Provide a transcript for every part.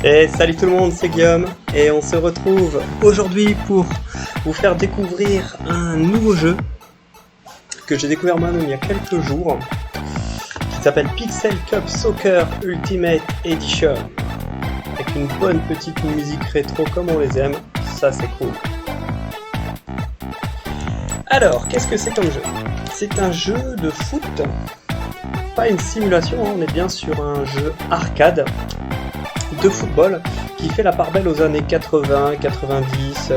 Et salut tout le monde, c'est Guillaume et on se retrouve aujourd'hui pour vous faire découvrir un nouveau jeu que j'ai découvert moi-même il y a quelques jours qui s'appelle Pixel Cup Soccer Ultimate Edition avec une bonne petite musique rétro comme on les aime, ça c'est cool. Alors, qu'est-ce que c'est comme jeu? C'est un jeu de foot, pas une simulation, on est bien sur un jeu arcade de football qui fait la part belle aux années 80, 90,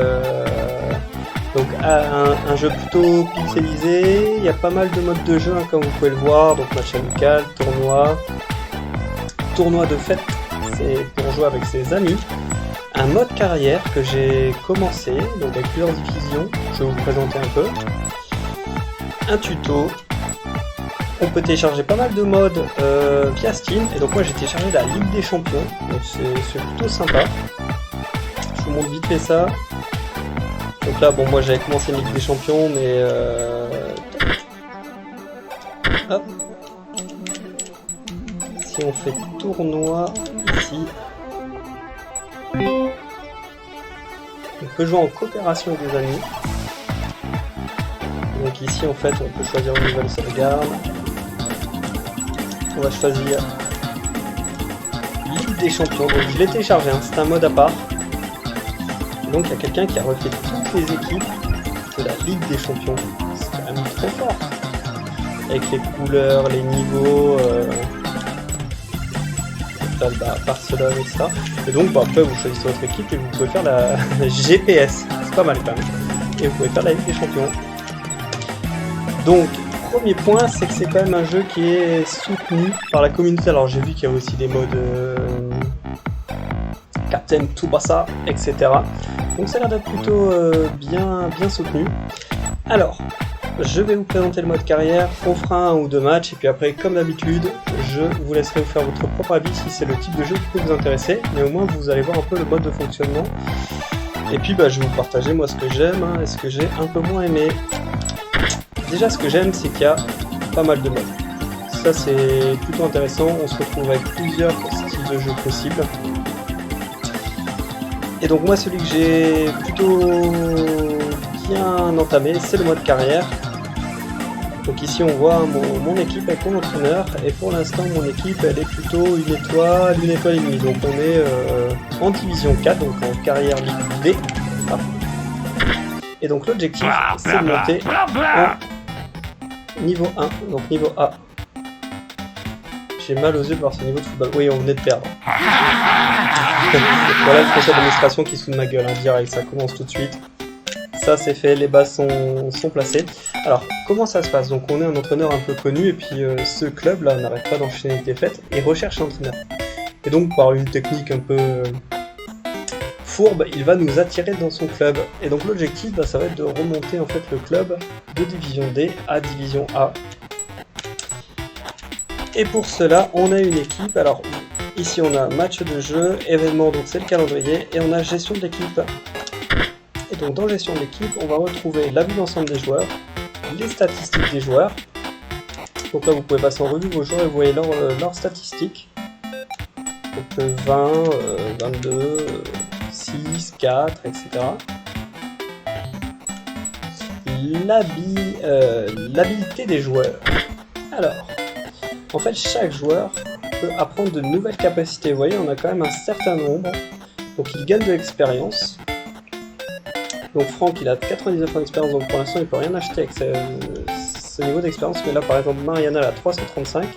donc un jeu plutôt pixelisé, il y a pas mal de modes de jeu hein, comme vous pouvez le voir, donc match amical, tournoi de fête, c'est pour jouer avec ses amis, un mode carrière que j'ai commencé, donc avec plusieurs divisions, je vais vous présenter un peu, un tuto. On peut télécharger pas mal de modes via Steam, et donc moi j'ai téléchargé la Ligue des Champions, donc c'est plutôt sympa. Je vous montre vite fait ça. Donc là, bon, moi j'avais commencé une Ligue des Champions, mais hop. Si on fait tournoi ici, on peut jouer en coopération avec des amis. Donc ici en fait on peut choisir une nouvelle sauvegarde. On va choisir Ligue des Champions, donc je l'ai téléchargé, hein. C'est un mode à part. Donc il y a quelqu'un qui a refait toutes les équipes de la Ligue des Champions. C'est quand même trop fort. Avec les couleurs, les niveaux, Barcelone et ça. Et donc après vous choisissez votre équipe et vous pouvez faire la GPS. C'est pas mal quand même. Et vous pouvez faire la Ligue des Champions. Donc premier point, c'est que c'est quand même un jeu qui est soutenu par la communauté. Alors j'ai vu qu'il y a aussi des modes Captain Tsubasa, etc. Donc ça a l'air d'être plutôt bien soutenu. Alors, je vais vous présenter le mode carrière, on fera un ou deux matchs, et puis après, comme d'habitude, je vous laisserai vous faire votre propre avis si c'est le type de jeu qui peut vous intéresser. Mais au moins, vous allez voir un peu le mode de fonctionnement. Et puis, je vais vous partager moi ce que j'aime et ce que j'ai un peu moins aimé. Déjà, ce que j'aime, c'est qu'il y a pas mal de modes. Ça, c'est plutôt intéressant. On se retrouve avec plusieurs styles de jeu possibles. Et donc, moi, celui que j'ai plutôt bien entamé, c'est le mode carrière. Donc, ici, on voit mon équipe avec mon entraîneur. Et pour l'instant, mon équipe, elle est plutôt une étoile et demie. Donc, on est en division 4, donc en carrière Ligue D. Ah. Et donc, l'objectif, c'est de monter en niveau 1, donc niveau A. J'ai mal aux yeux de voir ce niveau de football. Oui, on venait de perdre. Voilà le conseil d'administration qui se fout de ma gueule, hein, direct, ça commence tout de suite. Ça c'est fait, les bases sont placées. Alors, comment ça se passe? Donc on est un entraîneur un peu connu, et puis ce club là n'arrête pas d'enchaîner les défaites et recherche un entraîneur. Et donc par une technique un peu fourbe, il va nous attirer dans son club. Et donc l'objectif, ça va être de remonter en fait le club de division D à division A. Et pour cela, on a une équipe. Alors ici on a match de jeu, événement, donc c'est le calendrier, et on a gestion de l'équipe. Et donc dans gestion de l'équipe, on va retrouver la vue d'ensemble des joueurs, les statistiques des joueurs. Donc là vous pouvez passer en revue vos joueurs et vous voyez leurs statistiques. Donc 20, 22, 6, 4, etc. L'habilité des joueurs. Alors, en fait, chaque joueur peut apprendre de nouvelles capacités. Vous voyez, on a quand même un certain nombre. Donc, il gagne de l'expérience. Donc, Franck, il a 99 ans d'expérience. Donc, pour l'instant, il peut rien acheter avec ce niveau d'expérience. Mais là, par exemple, Mariana, elle a 335.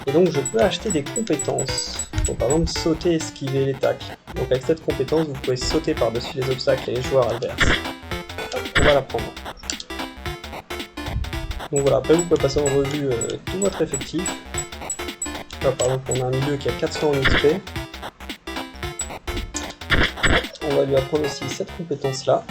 Et donc, je peux acheter des compétences. Donc, par exemple, sauter, esquiver les tacles. Donc, avec cette compétence, vous pouvez sauter par-dessus les obstacles et les joueurs adverses. Hop, on va la prendre. Donc voilà, après vous pouvez passer en revue tout votre effectif. Là par exemple on a un milieu qui a 400 en XP. On va lui apprendre aussi cette compétence là.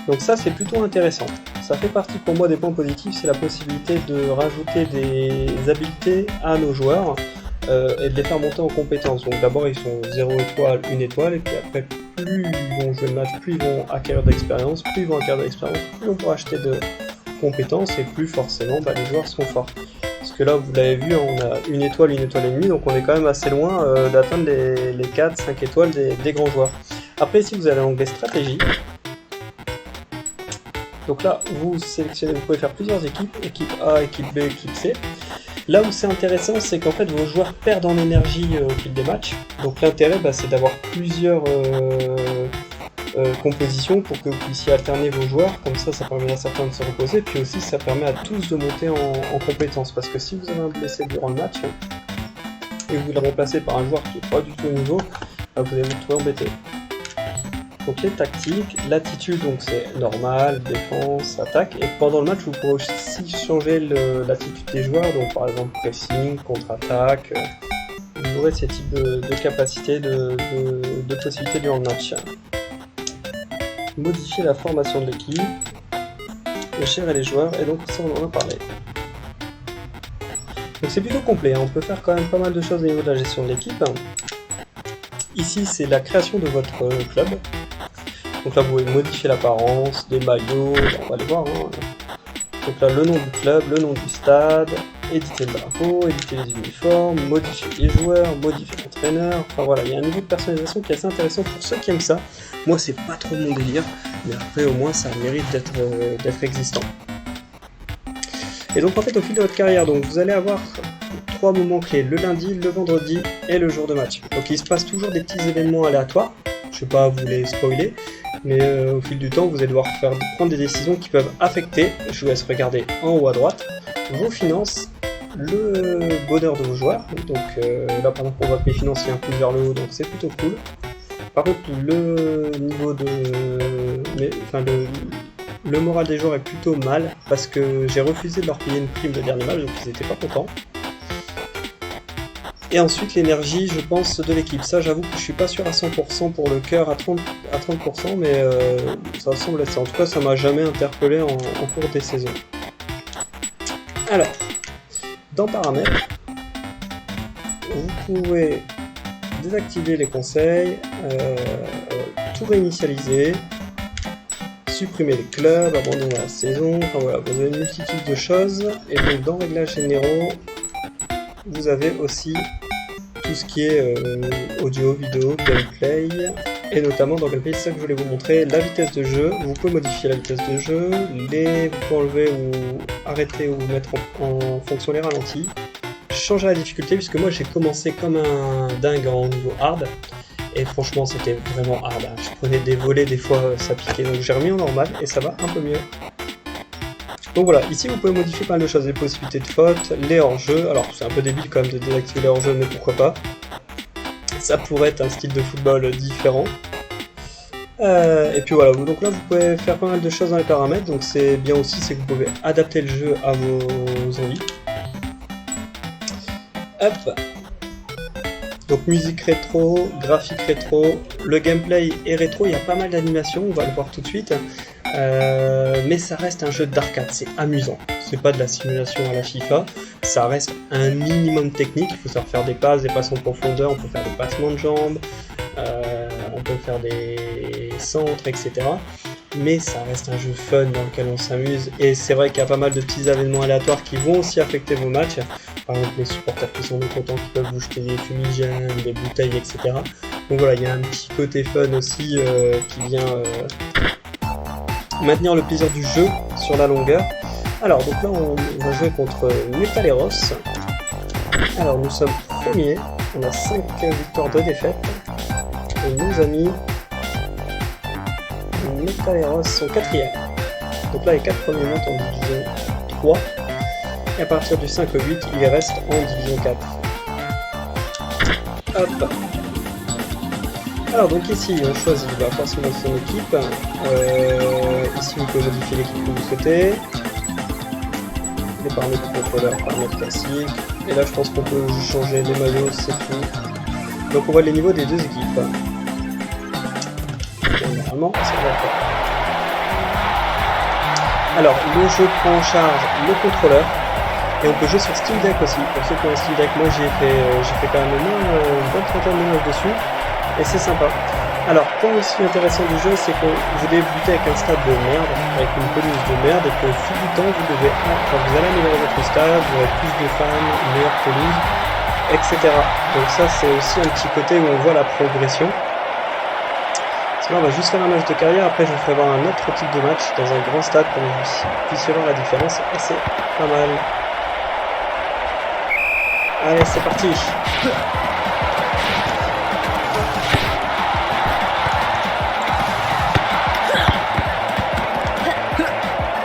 Donc ça c'est plutôt intéressant. Ça fait partie pour moi des points positifs, c'est la possibilité de rajouter des habiletés à nos joueurs et de les faire monter en compétences. Donc d'abord ils sont 0 étoile, 1 étoile, et puis après plus ils vont jouer le match, plus ils vont acquérir d'expérience, plus ils vont acquérir d'expérience, plus on pourra acheter de compétences et plus forcément les joueurs seront forts. Ce puisque là vous l'avez vu, on a une étoile et demie, donc on est quand même assez loin d'atteindre les 4-5 étoiles des grands joueurs. Après ici vous avez l'onglet stratégie. Donc là vous sélectionnez, vous pouvez faire plusieurs équipes, équipe A, équipe B, équipe C. Là où c'est intéressant, c'est qu'en fait vos joueurs perdent en énergie au fil des matchs. Donc l'intérêt c'est d'avoir plusieurs compositions pour que vous puissiez alterner vos joueurs, comme ça permet à certains de se reposer, puis aussi ça permet à tous de monter en compétences, parce que si vous avez un blessé durant le match et que vous le remplacez par un joueur qui n'est pas du tout au niveau, vous allez vous retrouver embêté. Donc les tactiques, l'attitude, donc c'est normal, défense, attaque, et pendant le match vous pourrez aussi changer l'attitude des joueurs, donc par exemple pressing, contre-attaque, vous aurez ces types de capacités, de possibilités durant le match. Modifier la formation de l'équipe, gérer les joueurs, et donc ça on en a parlé. Donc c'est plutôt complet, on peut faire quand même pas mal de choses au niveau de la gestion de l'équipe. Ici c'est la création de votre club. Donc là vous pouvez modifier l'apparence, des maillots, on va les voir. Donc là le nom du club, le nom du stade, éditer le drapeau, éditer les uniformes, modifier les joueurs, modifier l'entraîneur, enfin voilà, il y a un niveau de personnalisation qui est assez intéressant pour ceux qui aiment ça. Moi c'est pas trop mon délire, mais après au moins ça mérite d'être existant. Et donc en fait au fil de votre carrière, donc vous allez avoir 3 moments clés, le lundi, le vendredi et le jour de match. Donc il se passe toujours des petits événements aléatoires, je vais pas vous les spoiler, mais au fil du temps vous allez devoir prendre des décisions qui peuvent affecter, je vous laisse regarder en haut à droite, vos finances, le bonheur de vos joueurs. Donc là par exemple on voit que mes finances il y a un coup vers le haut, donc c'est plutôt cool. Par contre le niveau le moral des joueurs est plutôt mal, parce que j'ai refusé de leur payer une prime de dernier match, donc ils étaient pas contents. Et ensuite l'énergie, je pense, de l'équipe. Ça j'avoue que je suis pas sûr à 100% pour le cœur à 30%, mais ça semble être ça. En tout cas ça m'a jamais interpellé en cours des saisons. Alors, dans paramètres, vous pouvez désactiver les conseils, tout réinitialiser, supprimer les clubs, abandonner la saison, enfin voilà, vous avez une multitude de choses. Et donc dans réglages généraux, vous avez aussi tout ce qui est audio, vidéo, gameplay, et notamment dans gameplay, c'est ça que je voulais vous montrer, la vitesse de jeu. Vous pouvez modifier la vitesse de jeu, vous pouvez enlever ou arrêter ou mettre en fonction les ralentis, changer la difficulté, puisque moi j'ai commencé comme un dingue en niveau hard, et franchement c'était vraiment hard, hein. Je prenais des volets, des fois ça piquait, donc j'ai remis en normal et ça va un peu mieux. Donc voilà, ici vous pouvez modifier pas mal de choses, les possibilités de faute, les hors-jeux. Alors c'est un peu débile quand même de désactiver les hors-jeux, mais pourquoi pas. Ça pourrait être un style de football différent. Et puis voilà, donc là vous pouvez faire pas mal de choses dans les paramètres, donc c'est bien aussi, c'est que vous pouvez adapter le jeu à vos envies. Hop. Donc musique rétro, graphique rétro, le gameplay est rétro, il y a pas mal d'animations, on va le voir tout de suite. Mais ça reste un jeu d'arcade, c'est amusant, c'est pas de la simulation à la FIFA, ça reste un minimum technique, il faut savoir faire des passes en profondeur, on peut faire des passements de jambes, on peut faire des centres, etc. Mais ça reste un jeu fun dans lequel on s'amuse, et c'est vrai qu'il y a pas mal de petits événements aléatoires qui vont aussi affecter vos matchs, par exemple les supporters qui sont mécontents, qui peuvent vous jeter des fumigènes, des bouteilles, etc. Donc voilà, il y a un petit côté fun aussi qui vient maintenir le plaisir du jeu sur la longueur. Alors donc là on va jouer contre Metaleros. Alors nous sommes premiers, on a 5 victoires, 2 défaites, et nos amis Metaleros sont 4e. Donc là les 4 premiers montent en division 3, et à partir du 5 au 8 ils restent en division 4. Hop. Alors donc ici on choisit forcément son équipe, ici vous pouvez modifier l'équipe que vous souhaitez, les paramètres du contrôleur, paramètres classiques, et là je pense qu'on peut changer les maillots, c'est tout. Donc on voit les niveaux des deux équipes. Et normalement ça va faire. Alors le jeu prend en charge le contrôleur, et on peut jouer sur Steam Deck aussi. Pour ceux qui ont un Steam Deck, moi j'ai fait quand même au moins une bonne trentaine de matchs dessus, et c'est sympa. Alors, point aussi intéressant du jeu, c'est que vous débutez avec un stade de merde, avec une pelouse de merde, et qu'au fil du temps, vous allez améliorer votre stade, vous aurez plus de fans, une meilleure pelouse, etc. Donc ça, c'est aussi un petit côté où on voit la progression. Là, on va juste faire un match de carrière, après je vous ferai voir un autre type de match dans un grand stade pour que vous puissiez voir la différence, et c'est pas mal. Allez, c'est parti.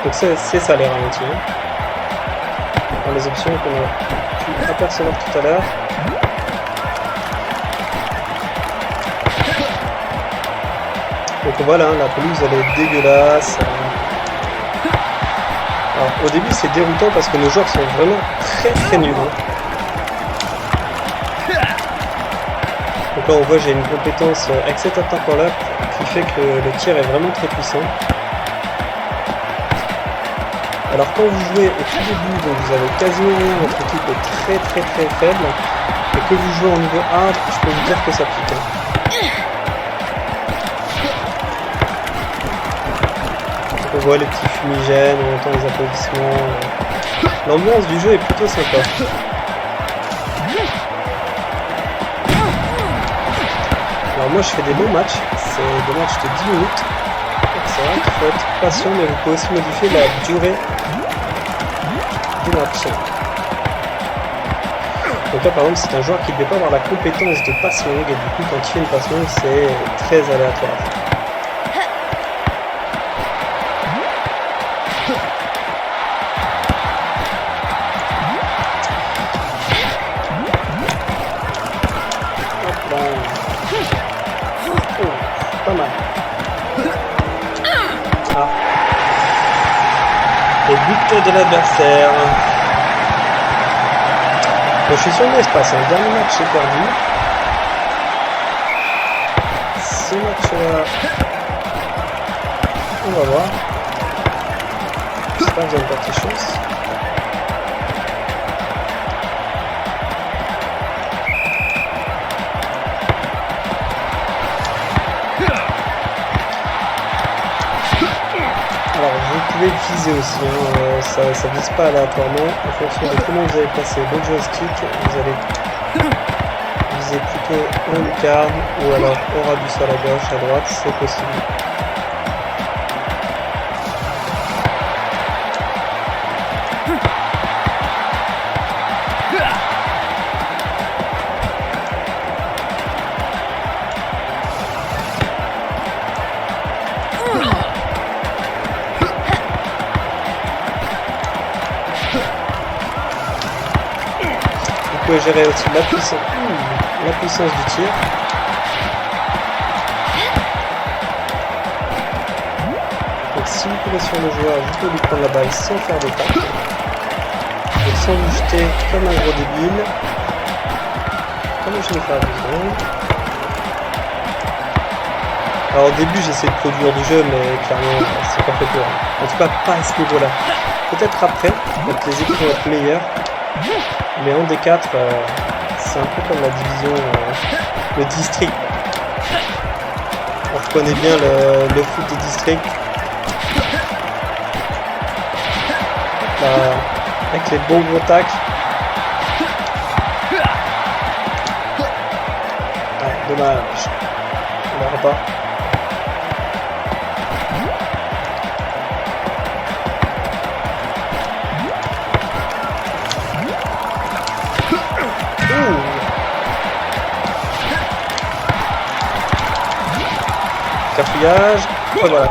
Donc c'est ça les ralentis. Dans les options qu'on a pu apercevoir tout à l'heure. Donc voilà, la pelouse elle est dégueulasse. Alors au début c'est déroutant parce que nos joueurs sont vraiment très nuls. Donc là on voit j'ai une compétence avec cette attaque là qui fait que le tir est vraiment très puissant. Alors quand vous jouez au tout début, donc vous avez quasiment rien, votre équipe est très faible, et que vous jouez en niveau hard, je peux vous dire que ça pique. On voit les petits fumigènes, on entend les applaudissements. L'ambiance du jeu est plutôt sympa. Alors moi je fais des longs matchs, c'est des matchs de 10 minutes. C'est vrai qu'il faut être patient, mais vous pouvez aussi modifier la durée du match. Donc là par exemple c'est un joueur qui ne devait pas avoir la compétence de passe longue, et du coup quand il fait une passe longue c'est très aléatoire. Pas mal. Ah. Et but de l'adversaire. Bon, je suis sur mon espace, le dernier match est perdu. Ce match-là, on va voir. J'espère que vous avez une petite chance. Alors vous pouvez viser aussi, ça vise pas aléatoirement, en fonction de comment vous avez placé le joystick, vous allez viser plutôt un lucarne ou alors au radius à la gauche, à droite, c'est possible. Vous pouvez gérer aussi la puissance du tir. Donc si vous courez sur le joueur, vous pouvez lui prendre la balle sans faire de tacle. Donc sans vous jeter comme un gros débile. Comme je vais faire besoin. Alors au début j'essaie de produire du jeu, mais clairement c'est pas fait pour. En tout cas pas à ce niveau-là. Peut-être après, quand les équipes vont être meilleures. Mais en D4, c'est un peu comme la division, le district. On reconnaît bien le foot de district. Avec les bons gros tacles. Ah, dommage. On n'aura pas. Cafouillage, et voilà.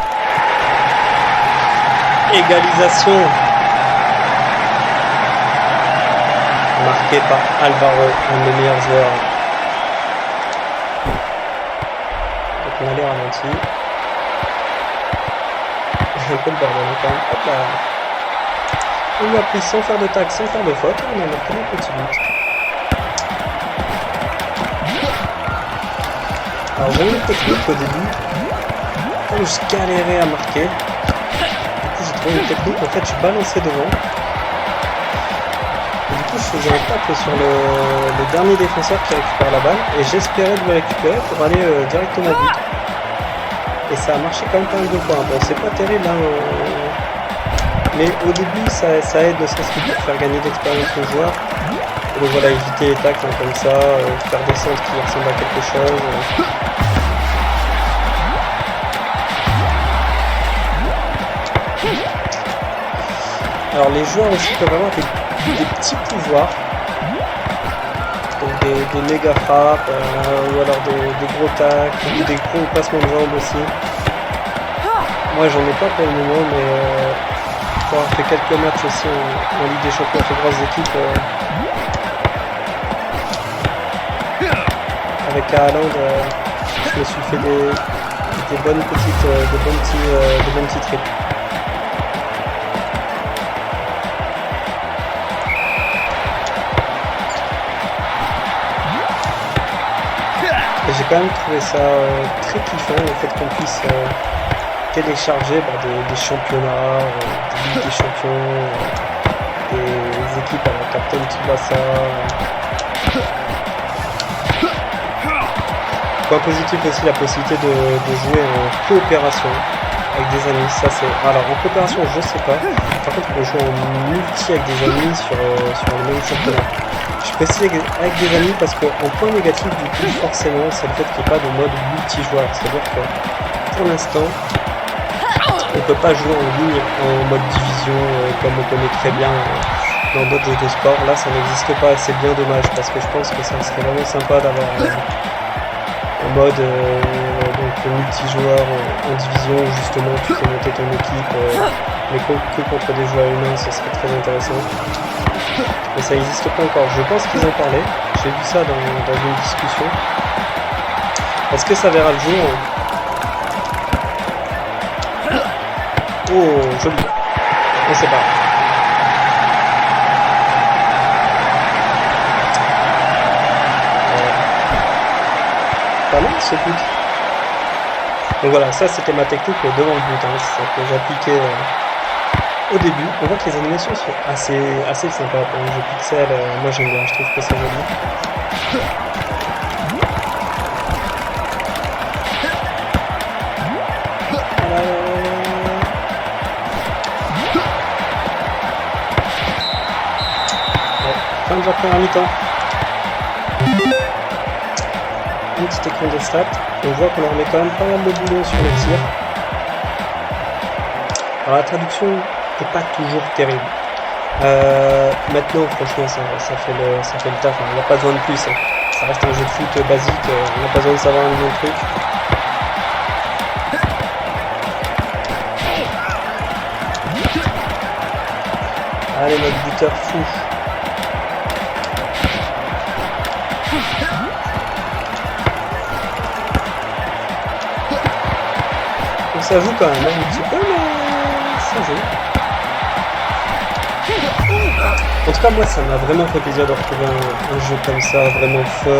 Égalisation. Marqué par Alvaro, un des meilleurs joueurs. Donc on a les ralentis. Un peu le bordel quand même. Hop là. On a pris sans faire de tac, sans faire de faute. On a marqué un petit but. Alors j'ai eu une technique au début. Comme je galérais à marquer, du coup j'ai trouvé une technique, en fait je balançais devant, et du coup je faisais un tacle sur le dernier défenseur qui récupère la balle, et j'espérais de le récupérer pour aller directement au but. et ça a marché quand même pas mal de fois. Bon, c'est pas terrible, hein, mais au début ça aide ne serait-ce que pour faire gagner d'expérience aux joueurs. Donc voilà, éviter les tacles hein, comme ça, faire des centres qui ressemblent à quelque chose. Alors les joueurs aussi peuvent avoir des petits pouvoirs, donc des méga frappes, ou alors des gros tacles, ou des gros passements de jambes aussi. Moi j'en ai pas pour le moment, mais pour avoir fait quelques matchs aussi en Ligue des Champions avec de grosses équipes, avec Haaland, je me suis fait des bons petits tricks. J'ai quand même trouvé ça très kiffant le fait qu'on puisse télécharger des championnats, des Ligues des Champions, des équipes à la Captain Tsubasa. Point positif aussi la possibilité de jouer en coopération avec des amis. Ça c'est. Alors en coopération je sais pas. Par contre on peut jouer en multi avec des amis sur le même championnat. Je précise avec des amis parce qu'en point négatif du coup forcément c'est le fait qu'il n'y ait pas de mode multijoueur. C'est-à-dire que pour l'instant on ne peut pas jouer en ligne en mode division comme on connaît très bien dans d'autres jeux de sport. Là ça n'existe pas et c'est bien dommage parce que je pense que ça serait vraiment sympa d'avoir un mode donc multijoueur en division où justement tu fais monter ton équipe mais que contre des joueurs humains, ça serait très intéressant. Mais ça n'existe pas encore. Je pense qu'ils en parlaient. J'ai vu ça dans une discussion. Est-ce que ça verra le jour? Oh, joli. On sait pas. Pas mal ce but. Donc voilà, ça c'était ma technique devant le but. Hein. C'est ça que j'appliquais au début. On voit que les animations sont assez sympas pour un jeu pixel. Moi j'aime bien, je trouve que c'est joli. Fin de la première mi-temps. Un petit écran des stats. On voit qu'on leur met quand même pas mal de boulot sur le tir. Alors la traduction n'est pas toujours terrible. Maintenant, franchement, ça fait le taf. Hein. On n'a pas besoin de plus. Hein. Ça reste un jeu de foot basique. On n'a pas besoin de savoir un million de trucs. Allez, notre buteur fou. Donc ça joue quand même un petit peu, mais ça joue. En tout cas, moi, ça m'a vraiment fait plaisir de retrouver un jeu comme ça, vraiment fun,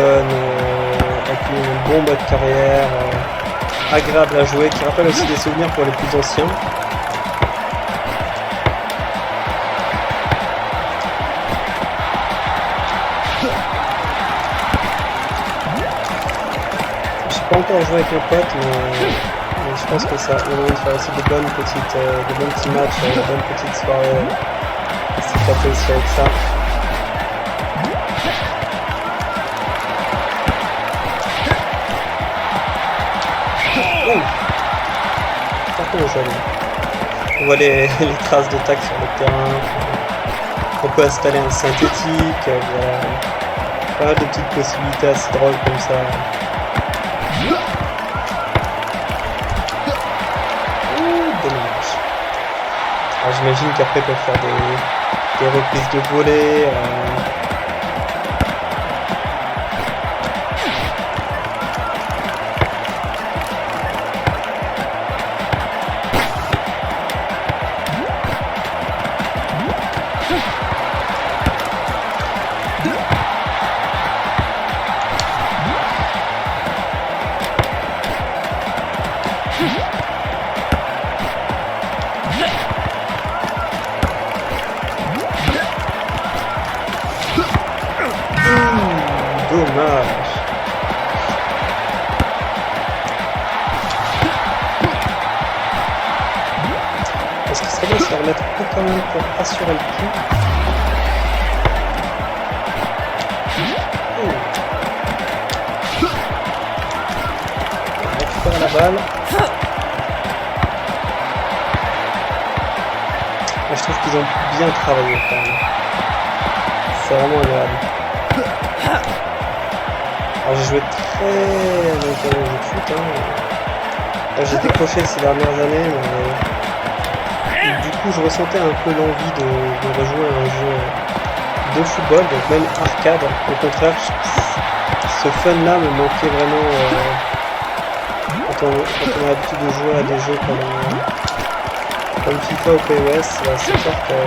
avec un bon mode carrière, agréable à jouer, qui rappelle aussi des souvenirs pour les plus anciens. J'ai pas encore joué avec mes potes, mais je pense que ça on va faire aussi de bons petits matchs, de bonnes petites soirées. C'est capé aussi avec ça. Oh, par contre, joli. On voit les traces de tac sur le terrain. On peut installer un synthétique. Voilà. Pas mal de petites possibilités assez drôles comme ça. Dommage. Alors j'imagine qu'après ils peuvent faire des reprises de volée. Dommage. très bien se la remettre quand même pour assurer le coup. On récupère la balle. Moi, je trouve qu'ils ont bien travaillé quand même. C'est vraiment agréable. Alors j'ai joué très longtemps au jeu de foot. Hein. J'ai décroché ces dernières années, mais du coup je ressentais un peu l'envie de rejouer à un jeu de football, donc même arcade. Au contraire, ce fun-là me manquait vraiment quand on a l'habitude de jouer à des jeux comme FIFA ou PES. C'est sûr que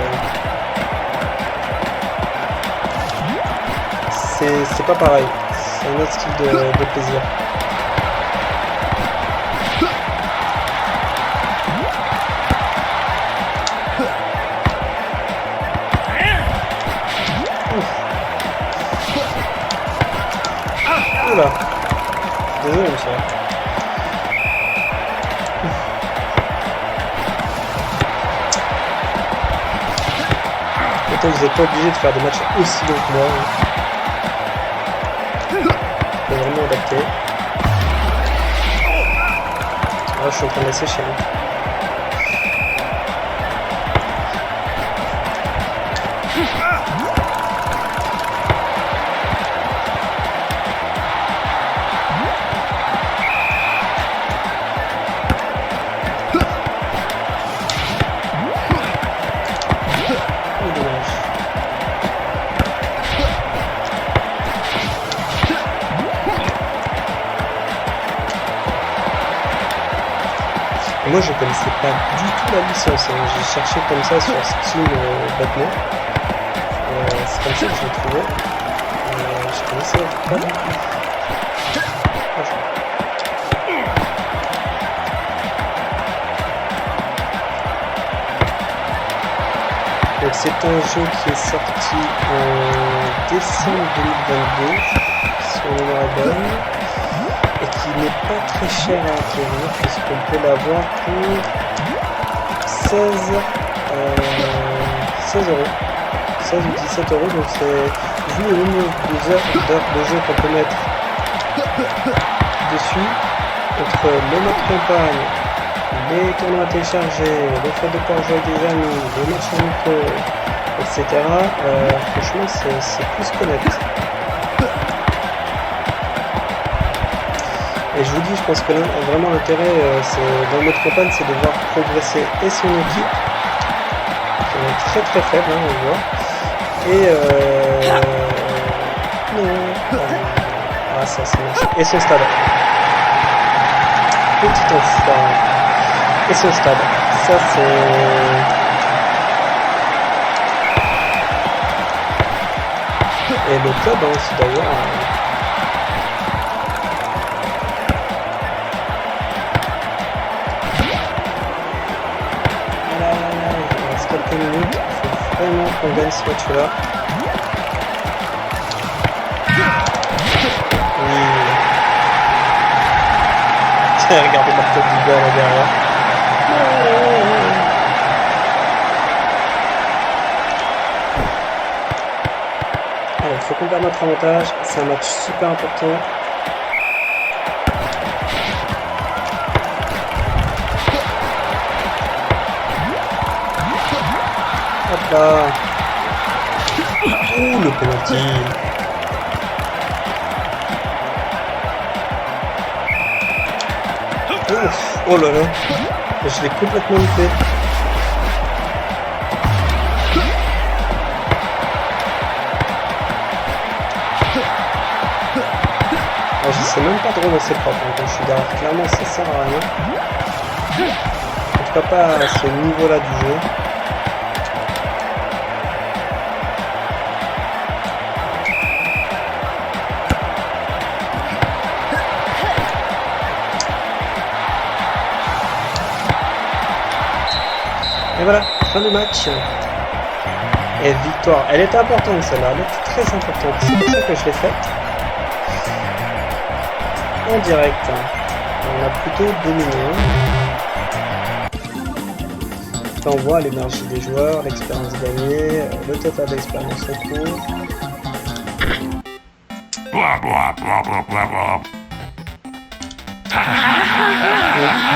c'est pas pareil. C'est un autre style de plaisir. Oula. Désolé monsieur. Pourtant vous n'êtes pas obligé de faire des matchs aussi longs que moi. Faut vraiment adapter. Ah, je suis en train de la sécher. Moi je connaissais pas du tout la licence, hein. J'ai cherché comme ça sur Steam bêtement. C'est comme ça que je l'ai trouvé. Je connaissais pas du tout. Donc c'est un jeu qui est sorti en décembre 2022, si on mémoire est bonne. Et qui n'est pas très cher à acquérir puisqu'on peut l'avoir pour 16 euros, 16 ou 17 euros, donc c'est vu le nombre d'heures de jeu qu'on peut mettre dessus, entre le mode campagne, les tournois à télécharger, le fait de pouvoir jouer avec des amis, les matchs amicaux, etc. Franchement c'est plus qu'honnête. Et je vous dis, je pense que vraiment l'intérêt dans le mode campagne, c'est de voir progresser et son équipe, qui est très très faible, hein, on le voit, et ah ça c'est moche. Et son stade. Petit enfant. Et son stade. Ça c'est... Et le club hein, aussi d'ailleurs. Quelques minutes, il faut vraiment qu'on gagne ce match là. Oui. Tiens, regardez la tête du gars là derrière. Alors, il faut qu'on garde notre avantage, c'est un match super important. Hop là. Ouh, le penalty. Ouf, oh là là. Je l'ai complètement loupé. Alors, je sais même pas de relancer propre hein, quand je suis derrière. Clairement, ça sert à rien. En tout cas, pas à ce niveau-là du jeu. Et voilà, fin du match. Et victoire. Elle était importante celle-là, elle était très importante. C'est pour ça que je l'ai faite. En direct. On a plutôt dominé. Après on voit l'énergie des joueurs, l'expérience gagnée, le total d'expérience en cours.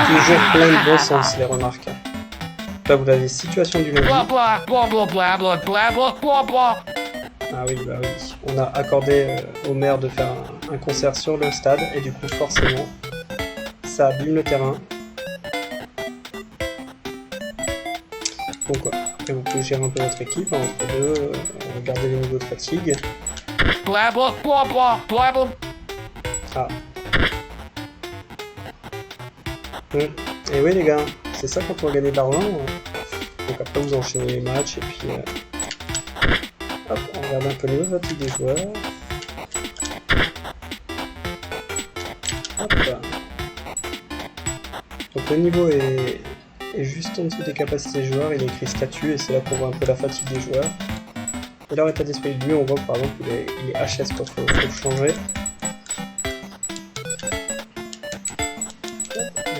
Toujours plein de bon sens les remarques. Là vous avez situation du lundi. Ah oui, bah oui. On a accordé au maire de faire un concert sur le stade et du coup forcément ça abîme le terrain. Donc après vous pouvez gérer un peu votre équipe entre deux, regarder les niveaux de fatigue. Ah. Et oui les gars, c'est ça quand on va gagner de l'argent. Donc après vous enchaînez les matchs et puis hop, on regarde un peu le niveau de fatigue des joueurs. Hop. Donc le niveau est juste en dessous des capacités des joueurs, il est écrit statut et c'est là qu'on voit un peu la fatigue des joueurs. Et leur état d'esprit de lui, on voit par exemple il est HS, quoi, faut le changer.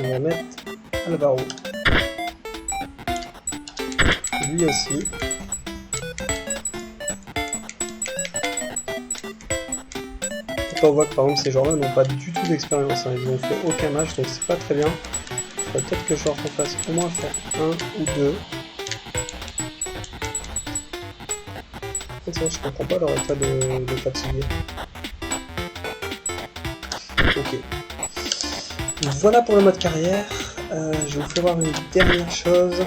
On va mettre Alvaro. Lui aussi. On voit que par exemple ces joueurs-là n'ont pas du tout d'expérience, hein. Ils n'ont fait aucun match, donc c'est pas très bien. Peut-être que je leur fasse au moins faire un ou deux. En fait, je comprends pas leur état de fatigue. Ok. Voilà pour le mode carrière. Je vous fais voir une dernière chose.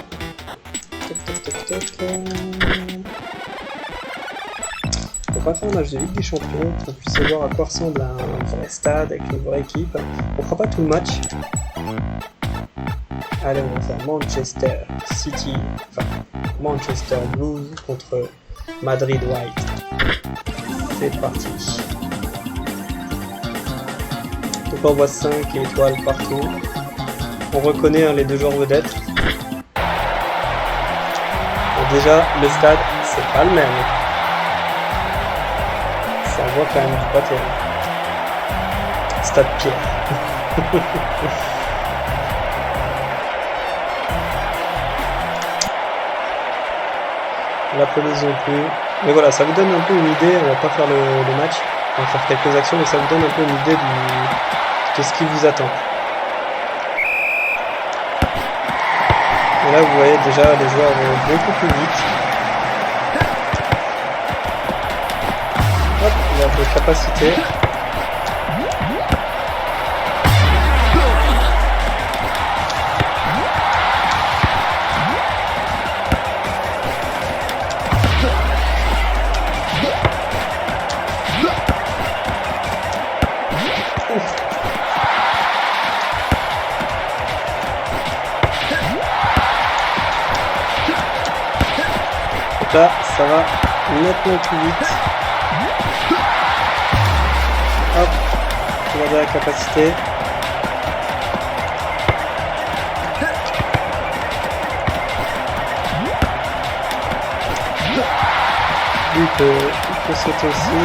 On va faire un match de Ligue des Champions pour qu'on puisse voir à quoi ressemble un vrai stade avec une vraie équipe. On fera pas tout le match. Allez, on va faire Manchester City, enfin Manchester Blues contre Madrid White. C'est parti. Donc on voit 5 étoiles partout. On reconnaît les deux joueurs vedettes. Et déjà, le stade, c'est pas le même. Ça envoie quand même du pâté. Stade Pierre. La police non plus. Mais voilà, ça vous donne un peu une idée, on va pas faire le match, on va faire quelques actions, mais ça vous donne un peu une idée de ce qui vous attend. Et là vous voyez déjà les joueurs vont beaucoup plus vite. Hop, il a des capacités. Là, ça va nettement plus vite. Hop, regardez la capacité. Lui, il peut sauter aussi.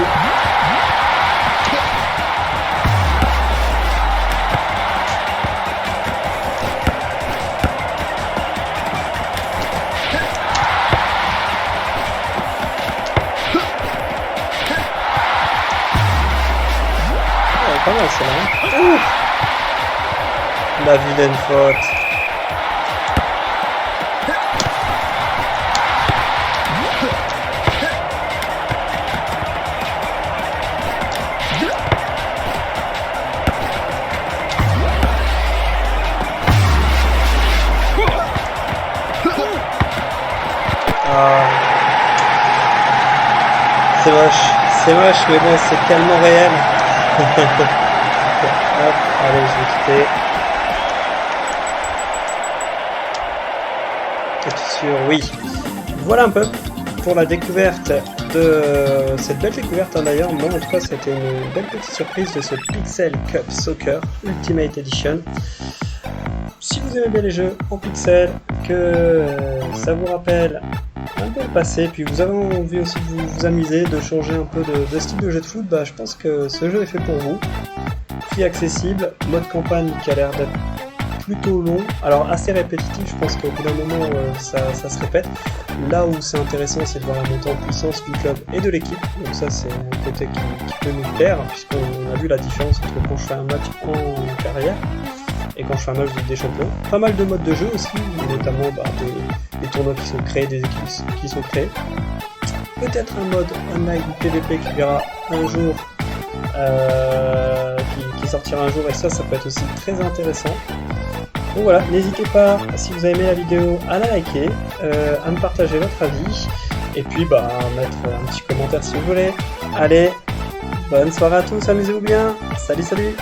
Pas mal celle-là. La vilaine faute. Ah. C'est moche, mais bon, c'est tellement réel. Hop, allez, je vais quitter. Es-tu sûr? Oui. Voilà un peu pour la découverte de cette belle découverte, hein, d'ailleurs. Moi, en tout cas, c'était une belle petite surprise de ce Pixel Cup Soccer Ultimate Edition. Si vous aimez bien les jeux en pixel, que ça vous rappelle un peu le passé, puis vous avez envie aussi de vous amuser, de changer un peu de style de jeu de foot, bah, je pense que ce jeu est fait pour vous. Prix accessible, mode campagne qui a l'air d'être plutôt long, alors assez répétitif, je pense qu'au bout d'un moment ça se répète. Là où c'est intéressant, c'est de voir la montée en puissance du club et de l'équipe, donc ça c'est un côté qui peut nous plaire, puisqu'on a vu la différence entre quand je fais un match en carrière et quand je fais un match de Ligue des Champions. Pas mal de modes de jeu aussi, notamment des tournois qui sont créés, des équipes qui sont créées. Peut-être un mode online PVP qui verra un jour, qui sortira un jour, et ça peut être aussi très intéressant. Donc voilà, n'hésitez pas, si vous avez aimé la vidéo, à la liker, à me partager votre avis, et puis à mettre un petit commentaire si vous voulez. Allez, bonne soirée à tous, amusez-vous bien, salut salut.